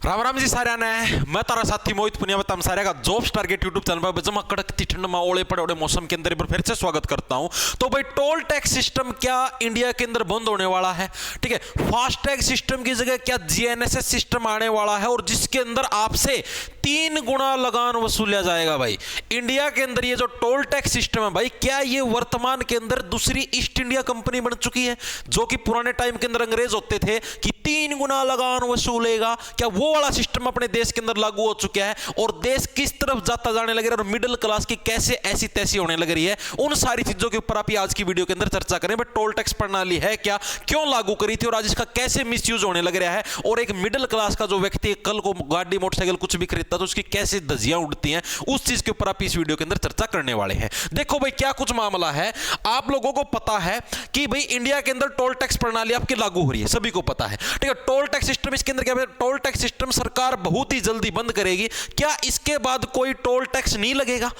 राम राम जी सारे ने मैं तारा साथी मोहित पुनिया बताम सारे का जॉब्स टारगेट यूट्यूब चैनल पर जमा कड़कती ठंड में ओले पड़े ओले मौसम के अंदर फिर से स्वागत करता हूं। तो भाई टोल टैक्स सिस्टम क्या इंडिया के अंदर बंद होने वाला है? ठीक है, फास्टैग सिस्टम की जगह क्या जीएनएसएस सिस्टम आने वाला है और जिसके अंदर आपसे 3 गुना लगान वसूला जाएगा। भाई इंडिया के अंदर ये जो टोल टैक्स सिस्टम है भाई, क्या ये वर्तमान के अंदर दूसरी ईस्ट इंडिया कंपनी बन चुकी है? जो कि पुराने टाइम के अंदर अंग्रेज होते थे कि 3 गुना लगान वसूलेगा, क्या वो वाला सिस्टम अपने देश के अंदर लागू हो चुका है? और देश किस तरफ जाता जाने लग रहा है और मिडिल क्लास की कैसे ऐसी तैसी होने लग रही है, उन सारी चीजों के ऊपर आप आज की वीडियो के अंदर चर्चा करें। बट टोल टैक्स प्रणाली है क्या, क्यों लागू करी थी और आज इसका कैसे मिसयूज होने लग रहा है, और एक मिडिल क्लास का जो व्यक्ति कल को गाड़ी मोटरसाइकिल कुछ भी खरीदता तो उसकी कैसे धज्जियां उड़ती हैं, उस चीज के ऊपर आप इस वीडियो के अंदर चर्चा करने वाले हैं। देखो भाई क्या कुछ मामला है, आप लोगों को पता है कि भाई इंडिया के अंदर टोल टैक्स प्रणाली आपकी लागू हो रही है, सभी को पता है। ठीक है, टोल टैक्स सिस्टम इसके अंदर क्या है, टोल टैक्स सिस्टम सरकार बहुत ही जल्दी बंद करेगी। क्या इसके बाद कोई टोल टैक्स नहीं लगेगा?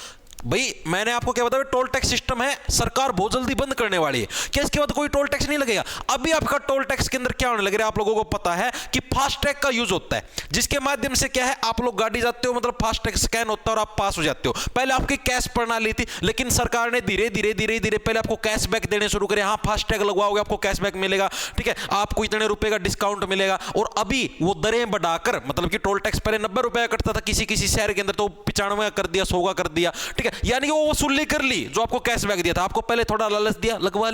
भाई मैंने आपको क्या बताया, टोल टैक्स सिस्टम है सरकार बहुत जल्दी बंद करने वाली है, क्या इसके बाद कोई टोल टैक्स नहीं लगेगा? अभी आपका टोल टैक्स के अंदर क्या होने लग रहा है, आप लोगों को पता है कि फास्टैग का यूज होता है, जिसके माध्यम से क्या है, आप लोग गाड़ी जाते हो मतलब फास्टैग स्कैन होता है और आप पास हो जाते हो। पहले आपकी कैश प्रणाली थी, लेकिन सरकार ने धीरे धीरे पहले आपको कैशबैक देने शुरू करे। हाँ, फास्टैग लगवाओगे आपको कैशबैक मिलेगा, ठीक है, आपको इतने रुपए का डिस्काउंट मिलेगा। और अभी वो दरें बढ़ाकर, मतलब कि टोल टैक्स पहले 90 रुपए कटता था किसी शहर के अंदर, तो 95 कर दिया, 100 का कर दिया। ठीक है, यानी कि वो वसूली कर ली जो आपको कैशबैक दिया था। आपको पहले थोड़ा लालच दिया, लगवा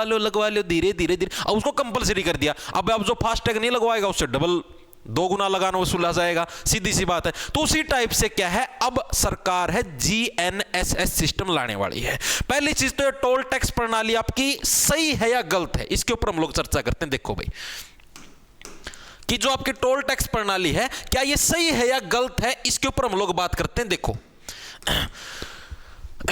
लो, धीरे धीरे अब उसको कंपलसरी कर दिया। अब आप जो फास्टैग नहीं लगवाएगा उससे डबल 2 गुना लगान वसूला जाएगा, सीधी सी बात है। तो उसी टाइप से क्या है, अब सरकार है जीएनएसएस सिस्टम लाने वाली है। पहली चीज तो ये टोल टैक्स प्रणाली आपकी सही है या गलत है, इसके ऊपर हम लोग चर्चा करते हैं। देखो भाई कि जो आपकी टोल टैक्स प्रणाली है क्या ये सही है या गलत है, इसके ऊपर हम लोग बात करते हैं। देखो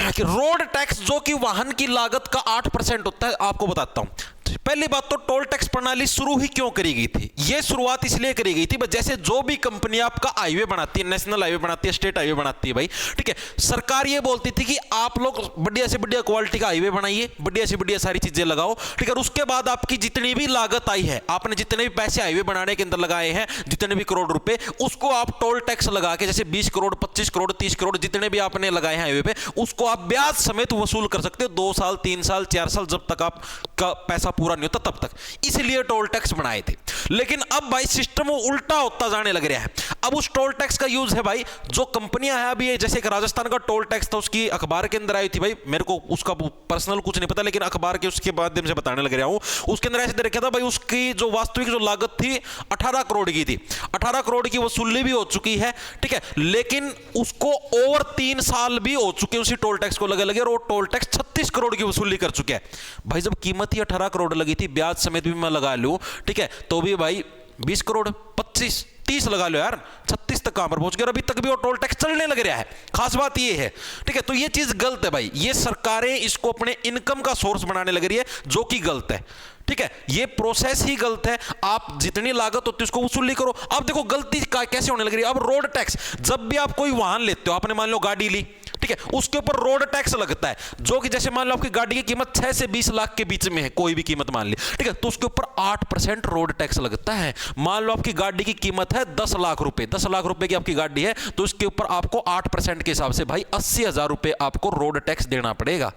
कि रोड टैक्स जो कि वाहन की लागत का 8% होता है, आपको बताता हूं। पहली बात तो टोल टैक्स प्रणाली शुरू ही क्यों करी गई थी? यह शुरुआत इसलिए करी गई थी, जैसे जो भी कंपनी आपका हाईवे बनाती है, नेशनल हाईवे बनाती है, स्टेट हाईवे बनाती है भाई, ठीक है, सरकार ये बोलती थी कि आप लोग बढ़िया से बढ़िया क्वालिटी का हाईवे बनाइए, बढ़िया से बढ़िया सारी चीजें लगाओ, ठीक है। उसके बाद आपकी जितनी भी लागत आई है, आपने जितने भी पैसे हाईवे बनाने के अंदर लगाए हैं, जितने भी करोड़ रुपए, उसको आप टोल टैक्स लगा के, जैसे 20 करोड़ 25 करोड़ 30 करोड़ जितने भी आपने लगाए हैं हाईवे पे, उसको आप ब्याज समेत वसूल कर सकते हो 2 साल 3 साल 4 साल, जब तक आपका पैसा पूरा नहीं होता तब तक। इसलिए टोल टैक्स बनाए थे। लेकिन अब भाई सिस्टम उल्टा होता जाने लग रहा है। अब उस टोल टैक्स का यूज है भाई, जो कंपनियां हैं अभी, जैसे एक राजस्थान का टोल टैक्स था, उसकी अखबार के अंदर आई थी भाई, मेरे को उसका पर्सनल कुछ नहीं पता, लेकिन अखबार के उसके माध्यम से बताने लग रहा हूं। उसके अंदर ऐसे दे रखा था भाई, उसकी जो वास्तविक जो लागत थी 18 करोड़ की थी, 18 करोड़ की वसूली भी हो चुकी है, ठीक है, लेकिन उसको ओवर 3 साल भी हो चुके उसी टोल टैक्स को लगे और वो टोल टैक्स 36 करोड़ की वसूली कर चुके हैं। भाई जब कीमत ही 18 करोड़ लगी थी, ब्याज समेत भी मैं लगा लूं, ठीक है, तो भी भाई 20 करोड़ 25 30 लगा लो यार, 36 तक कहां पर पहुंच गया, अभी तक भी वो टोल टैक्स चलने लग रहा है। खास बात ये है, ठीक है, तो ये चीज गलत है भाई, ये सरकारें इसको अपने इनकम का सोर्स बनाने लग रही है, जो कि गलत है। ठीक है, ये प्रोसेस ही गलत है। आप जितनी लागत होती है उसको वसूली करो। अब देखो गलती कैसे होने लग रही है, अब रोड टैक्स, जब भी आप कोई वाहन लेते हो, आपने मान लो गाड़ी ली, ठीक है, उसके ऊपर रोड टैक्स लगता है, जो कि जैसे मान लो आपकी गाड़ी की कीमत 6 से 20 लाख के बीच में है, कोई भी कीमत मान ली, ठीक है, तो उसके ऊपर 8% रोड टैक्स लगता है। मान लो आपकी गाड़ी की कीमत है 10 लाख रुपए, 10 लाख रुपए की आपकी गाड़ी है, तो उसके ऊपर आपको 8% के हिसाब से भाई 80,000 रुपए आपको रोड टैक्स देना पड़ेगा,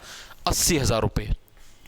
80,000 रुपए।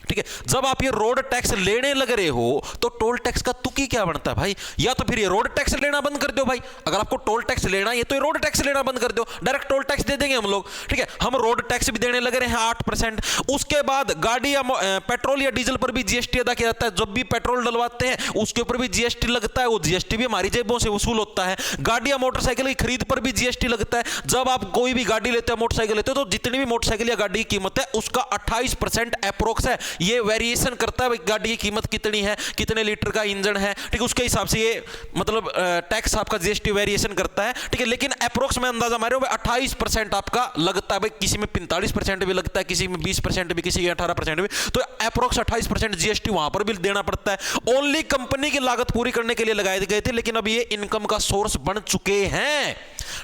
ठीक है, जब आप ये रोड टैक्स लेने लग रहे हो तो टोल टैक्स का तुकी क्या बनता है भाई? या तो फिर ये रोड टैक्स लेना बंद कर दो भाई, अगर आपको टोल टैक्स लेना है तो ये रोड टैक्स लेना बंद कर दो, डायरेक्ट टोल टैक्स दे देंगे हम लोग, ठीक है, हम रोड टैक्स भी देने लग रहे हैं 8%। उसके बाद गाड़ी या पेट्रोल या डीजल पर भी जीएसटी अदा किया जाता है, जब भी पेट्रोल डलवाते हैं उसके ऊपर भी जीएसटी लगता है, वो जीएसटी भी हमारी जेबों से वसूल होता है। गाड़ी या मोटरसाइकिल की खरीद पर भी जीएसटी लगता है, जब आप कोई भी गाड़ी लेते हो, मोटरसाइकिल लेते हो, तो जितनी भी मोटरसाइकिल या गाड़ी की कीमत है उसका 28% अप्रोक्स है, ये वेरिएशन करता है गाड़ी की कीमत कितनी है, कितने लीटर का इंजन है, ठीक है, उसके हिसाब से ये मतलब टैक्स आपका जीएसटी वेरिएशन करता है, ठीक है, लेकिन अप्रोक्स में अंदाजा मारे हो 28% आपका लगता है भाई, किसी में 45% भी लगता है, किसी में 20% भी, किसी में 18% भी, तो अप्रोक्स 28% जीएसटी वहां पर भी देना पड़ता है। ओनली कंपनी की लागत पूरी करने के लिए लगाए गए थे, लेकिन अब ये इनकम का सोर्स बन चुके हैं।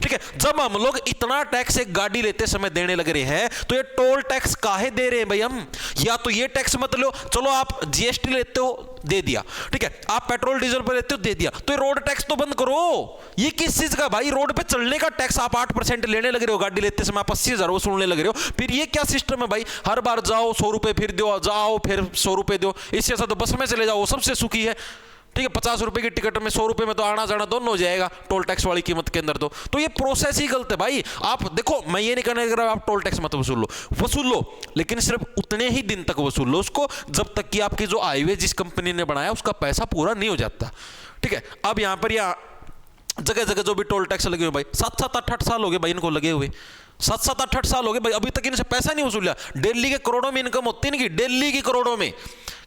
ठीक है, जब हम लोग इतना टैक्स एक गाड़ी लेते समय देने लग रहे हैं तो ये टोल टैक्स काहे दे रहे हैं भाई हम? या तो ये टैक्स मत लो, चलो आप जीएसटी लेते हो दे दिया, ठीक है, आप पेट्रोल डीजल पर लेते हो दे दिया, तो ये रोड टैक्स तो बंद करो। ये किस चीज का भाई? रोड पे चलने का टैक्स आप 8% लेने लग रहे हो, गाड़ी लेते समय आप 80,000 वसूलने लग रहे हो। फिर ये क्या सिस्टम है भाई? हर बार जाओ 100 रुपए, फिर दो, जाओ फिर 100 रुपए दो। इससे ऐसा तो बस में चले जाओ, सबसे सुखी है, ठीक है। 50 रुपए की टिकट में 100 रुपए में तो आना जाना दोनों हो जाएगा टोल टैक्स वाली कीमत के अंदर। तो ये प्रोसेस ही गलत है भाई। आप देखो, मैं ये नहीं कहने लग रहा आप टोल टैक्स मत वसूल लो, लेकिन सिर्फ उतने ही दिन तक वसूल लो उसको जब तक कि आपकी जो हाईवे जिस कंपनी ने बनाया उसका पैसा पूरा नहीं हो जाता, ठीक है। अब यहां पर जगह जगह जो भी टोल टैक्स लगे हुए भाई, 7-7, 8-8 साल हो गए भाई इनको लगे हुए, 7-7, 8-8 साल हो गए भाई, अभी तक इनसे पैसा नहीं वसूला। दिल्ली के करोड़ों में इनकम होती है इनकी, दिल्ली की करोड़ों में।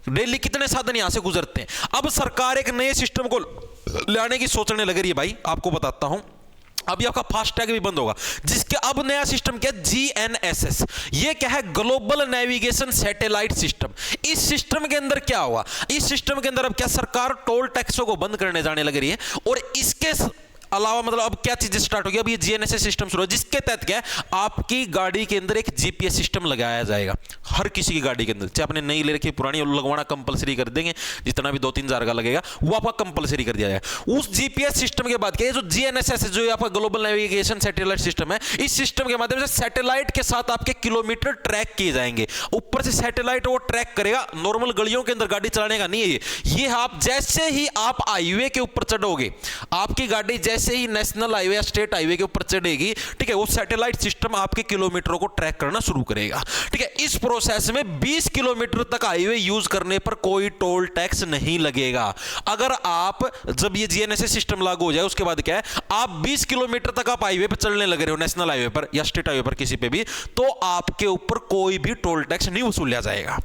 दिल्ली कितने साधन यहां से गुजरते हैं। अब सरकार एक नए सिस्टम को लाने की सोचने लग रही है भाई, आपको बताता हूं। अभी आपका फास्टैग भी बंद होगा, जिसके अब नया सिस्टम क्या है? GNSS। ये क्या है? Global navigation satellite system. इस सिस्टम के अंदर क्या होगा? इस सिस्टम के अंदर अब क्या सरकार टोल टैक्सों को बंद करने जाने लग रही है, और इसके अलावा मतलब अब क्या चीजें स्टार्ट होगी? अब ये GNSS सिस्टम शुरू है, जिसके तहत क्या है? आपकी गाड़ी के अंदर एक GPS सिस्टम लगाया जाएगा, हर किसी की गाड़ी के अंदर, चाहे आपने नई ले रखी पुरानी, लगवाना कंपलसरी कर देंगे, जितना भी 2-3 हज़ार का लगेगा वो आपका कंपलसरी कर दिया जाएगा। उस GPS सिस्टम के बाद क्या है? जो GNSS है, जो आपका ग्लोबल नेविगेशन सैटेलाइट सिस्टम है, इस सिस्टम के माध्यम से सैटेलाइट के साथ आपके किलोमीटर ट्रैक किए जाएंगे। ऊपर से सैटेलाइट वो ट्रैक करेगा, नॉर्मल गलियों के अंदर गाड़ी चलाने का नहीं है ये आप जैसे ही आप हाईवे के ऊपर चढ़ोगे, आपकी गाड़ी जैसे ही नेशनल हाईवे या स्टेट हाईवे के ऊपर चढ़ेगी, ठीक है, वो सैटेलाइट सिस्टम आपके किलोमीटरों को ट्रैक करना शुरू करेगा, ठीक है। इस प्रोसेस में 20 किलोमीटर तक हाईवे यूज करने पर कोई टोल टैक्स नहीं लगेगा। अगर आप जब ये GNSS सिस्टम लागू हो जाए उसके बाद क्या है? आप 20 किलोमीटर तक आप हाईवे पर चलने लग रहे हो, नेशनल हाईवे पर या स्टेट हाईवे पर किसी पे भी, तो आपके ऊपर कोई भी टोल टैक्स नहीं वसूला जाएगा,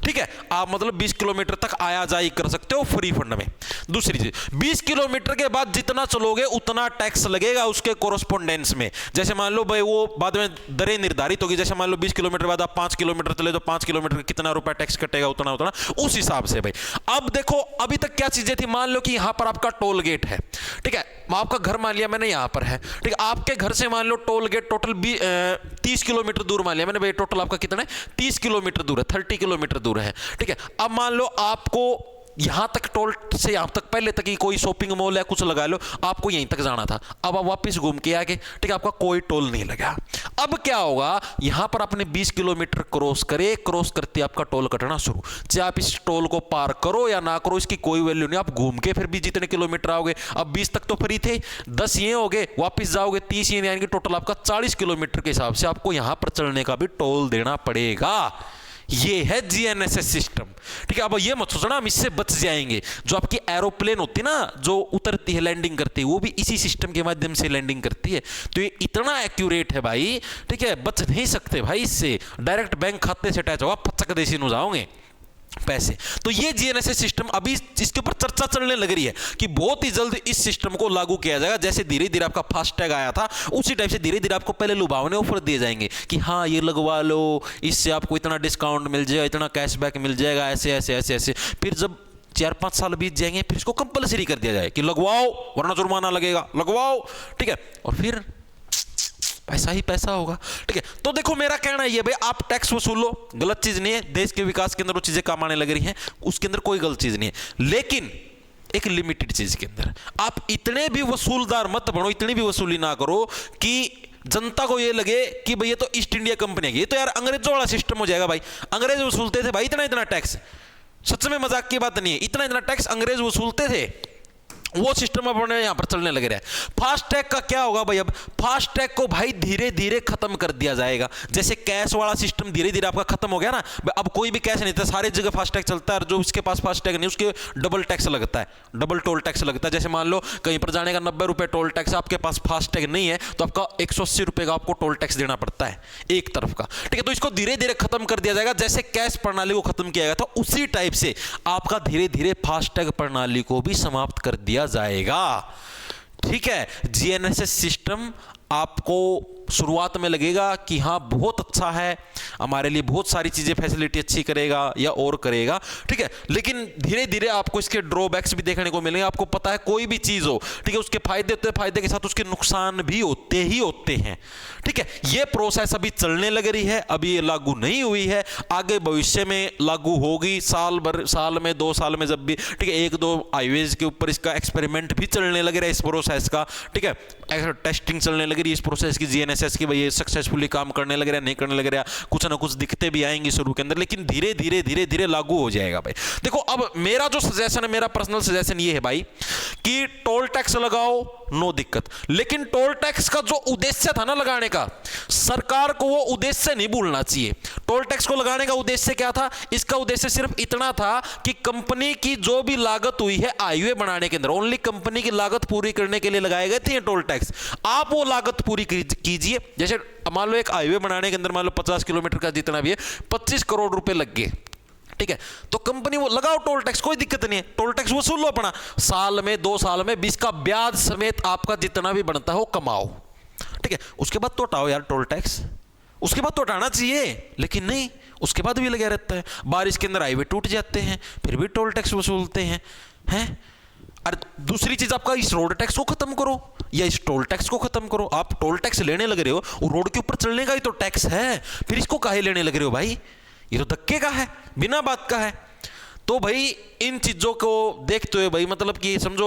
ठीक है। आप मतलब 20 किलोमीटर तक आया जाई कर सकते हो फ्री फंड में। दूसरी चीज, 20 किलोमीटर के बाद जितना चलोगे उतना टैक्स लगेगा उसके कोरस्पोंडेंस में। जैसे मान लो भाई वो बाद में दरें निर्धारित होगी, जैसे मान लो 20 किलोमीटर बाद आप 5 किलोमीटर चले तो 5 किलोमीटर कितना रुपया टैक्स कटेगा, उतना उतना उस हिसाब से भाई। अब देखो, अभी तक क्या चीजें थी? मान लो कि यहां पर आपका टोल गेट है, ठीक है, आपका घर मान लिया मैंने यहां पर है, ठीक है, आपके घर से मान लो टोल गेट टोटल 30 किलोमीटर दूर मान लिया मैंने भाई, टोटल आपका कितना है? 30 किलोमीटर दूर है, 30 किलोमीटर दूर है, ठीक है। अब मान लो आपको यहां तक टोल से यहां तक पहले तक ही कोई शॉपिंग मॉल या कुछ लगा लो, आपको यहीं तक जाना था, अब आप वापस घूम के आ गए, ठीक है, आपका कोई टोल नहीं लगा। अब क्या होगा? यहां पर आपने 20 किलोमीटर क्रॉस करे, क्रॉस करते आपका टोल कटना शुरू। चाहे आप इस टोल को पार करो या ना करो, इसकी कोई वैल्यू नहीं, आप घूम के फिर भी जितने किलोमीटर आओगे, अब 20 तक तो फ्री थे, 10 ये हो गए, वापिस जाओगे 30 ये, यानी कि टोटल आपका 40 किलोमीटर के हिसाब से आपको यहां पर चलने का भी टोल देना पड़ेगा। ये है GNSS सिस्टम, ठीक है। अब ये मत सोचना हम इससे बच जाएंगे। जो आपकी एरोप्लेन होती है ना, जो उतरती है लैंडिंग करती है, वो भी इसी सिस्टम के माध्यम से लैंडिंग करती है। तो ये इतना एक्यूरेट है भाई, ठीक है, बच नहीं सकते भाई इससे। डायरेक्ट बैंक खाते से अटैच होगा, फचक देसी नु जाओगे पैसे। तो ये GNSS सिस्टम अभी इसके ऊपर चर्चा चलने लग रही है कि बहुत ही जल्द इस सिस्टम को लागू किया जाएगा। जैसे धीरे धीरे आपका फास्टैग आया था, उसी टाइप से धीरे धीरे आपको पहले लुभावने ऑफर दिए जाएंगे कि हाँ ये लगवा लो, इससे आपको इतना डिस्काउंट मिल जाएगा, इतना कैशबैक मिल जाएगा, ऐसे ऐसे ऐसे ऐसे। फिर जब 4-5 साल बीत जाएंगे, फिर इसको कंपलसरी कर दिया जाए कि लगवाओ वरना जुर्माना लगेगा, लगवाओ, ठीक है, और फिर पैसा ही पैसा होगा, ठीक है। तो देखो मेरा कहना ये भाई, आप टैक्स वसूलो, गलत चीज नहीं है, देश के विकास के अंदर वो चीजें काम आने लग रही हैं, उसके अंदर कोई गलत चीज नहीं है, लेकिन एक लिमिटेड चीज के अंदर। आप इतने भी वसूलदार मत बनो, इतनी भी वसूली ना करो कि जनता को ये लगे कि भाई ये तो ईस्ट इंडिया कंपनी है, ये तो यार अंग्रेजों वाला सिस्टम हो जाएगा भाई। अंग्रेज वसूलते थे भाई इतना इतना टैक्स, सच में मजाक की बात नहीं है, इतना इतना टैक्स अंग्रेज वसूलते थे, वो सिस्टम अपने यहां पर चलने लगे रहे। फास्टैग का क्या होगा भाई? अब फास्टैग को भाई धीरे धीरे खत्म कर दिया जाएगा। जैसे कैश वाला सिस्टम धीरे धीरे आपका खत्म हो गया ना, अब कोई भी कैश नहीं था, सारी जगह फास्टैग चलता है, और जो उसके पास फास्टैग नहीं उसके डबल टैक्स लगता है, डबल टोल टैक्स लगता है। जैसे मान लो कहीं पर जाने का 90 रुपए टोल टैक्स, आपके पास फास्टैग नहीं है तो आपका 180 रुपए का आपको टोल टैक्स देना पड़ता है एक तरफ का, ठीक है। तो इसको धीरे धीरे खत्म कर दिया जाएगा। जैसे कैश प्रणाली को खत्म किया गया था, उसी टाइप से आपका धीरे धीरे फास्टैग प्रणाली को भी समाप्त कर दिया जाएगा, ठीक है। GNSS सिस्टम आपको शुरुआत में लगेगा कि हाँ बहुत अच्छा है, हमारे लिए बहुत सारी चीजें फैसिलिटी अच्छी करेगा या और करेगा, ठीक है, लेकिन धीरे धीरे आपको इसके ड्रॉबैक्स भी देखने को मिलेंगे। आपको पता है कोई भी चीज हो, ठीक है, उसके फायदे होते हैं, फायदे के साथ उसके नुकसान भी होते ही होते हैं, ठीक है। ये प्रोसेस अभी चलने लग रही है, अभी ये लागू नहीं हुई है, आगे भविष्य में लागू होगी, साल में 2 साल में जब भी, ठीक है, 1-2 हाईवेज के ऊपर इसका एक्सपेरिमेंट भी चलने लग रहा है इस प्रोसेस का, ठीक है, टेस्टिंग चलने लग रही है इस प्रोसेस की, जीएनएसएस की, भाई ये सक्सेसफुली काम करने लग रहा है नहीं करने लग रहा, कुछ ना कुछ दिक्कतें भी आएंगी शुरू के अंदर, लेकिन धीरे धीरे लागू हो जाएगा भाई। देखो अब मेरा जो सजेशन है, मेरा पर्सनल सजेशन ये है भाई कि टोल टैक्स लगाओ, नो दिक्कत, लेकिन टोल टैक्स का जो उद्देश्य था ना लगाने का, सरकार को वो उद्देश्य नहीं भूलना चाहिए। टोल टैक्स को लगाने का उद्देश्य क्या था? इसका उद्देश्य सिर्फ इतना था कि कंपनी की जो भी लागत हुई है हाईवे बनाने के अंदर, ओनली कंपनी की लागत पूरी करने के लिए लगाए गए थे टोल टैक्स। आप वो लागत पूरी कीजिए, जैसे मान लो एक हाईवे बनाने के अंदर मान लो 50 किलोमीटर का जितना भी है 25 करोड़ रुपए लग गए, ठीक है, तो कंपनी वो लगाओ टोल टैक्स, कोई दिक्कत नहीं है, टोल टैक्स वसूल लो अपना, साल में 2 साल में 20 का ब्याज समेत आपका जितना भी बनता है वो कमाओ, ठीक है, उसके बाद तो हटाओ यार टोल टैक्स, उसके बाद तो हटाना चाहिए, लेकिन नहीं, उसके बाद भी लगा रहता है। बारिश के अंदर हाईवे टूट जाते हैं फिर भी टोल टैक्स वसूलते हैं। अरे दूसरी चीज, आपका इस रोड टैक्स को खत्म करो या इस टोल टैक्स को खत्म करो। आप टोल टैक्स लेने लग रहे हो, वो रोड के ऊपर चलने का ही तो टैक्स है, फिर इसको काहे लेने लग रहे हो भाई? ये तो धक्के का है, बिना बात का है। तो भाई इन चीजों को देखते हुए भाई, मतलब कि समझो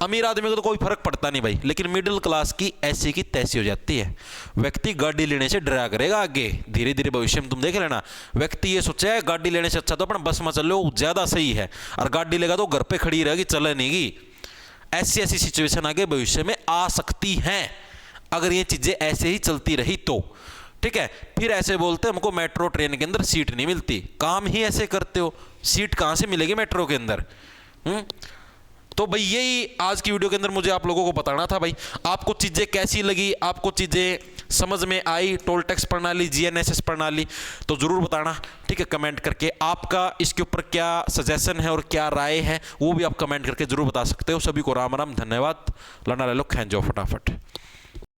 अमीर आदमी को तो कोई फर्क पड़ता नहीं भाई, लेकिन मिडिल क्लास की ऐसी की तैसी हो जाती है। व्यक्ति गाड़ी लेने से डरा करेगा आगे, धीरे धीरे भविष्य में तुम देख लेना, व्यक्ति ये सोचा है गाड़ी लेने से अच्छा तो अपना बस में चल लो ज्यादा सही है, और गाड़ी लेगा तो घर पे खड़ी रहेगी, चले नहीं। ऐसी सिचुएशन आगे भविष्य में आ सकती हैं अगर ये चीजें ऐसे ही चलती रही तो, ठीक है। फिर ऐसे बोलते हैं हमको मेट्रो ट्रेन के अंदर सीट नहीं मिलती, काम ही ऐसे करते हो, सीट कहां से मिलेगी मेट्रो के अंदर? तो भाई यही आज की वीडियो के अंदर मुझे आप लोगों को बताना था भाई। आपको चीजें कैसी लगी, आपको चीजें समझ में आई, टोल टैक्स प्रणाली, जीएनएसएस प्रणाली, तो जरूर बताना, ठीक है, कमेंट करके। आपका इसके ऊपर क्या सजेशन है और क्या राय है वो भी आप कमेंट करके जरूर बता सकते हो। सभी को राम राम, धन्यवाद, लना ले लो, खैंजो फटाफट।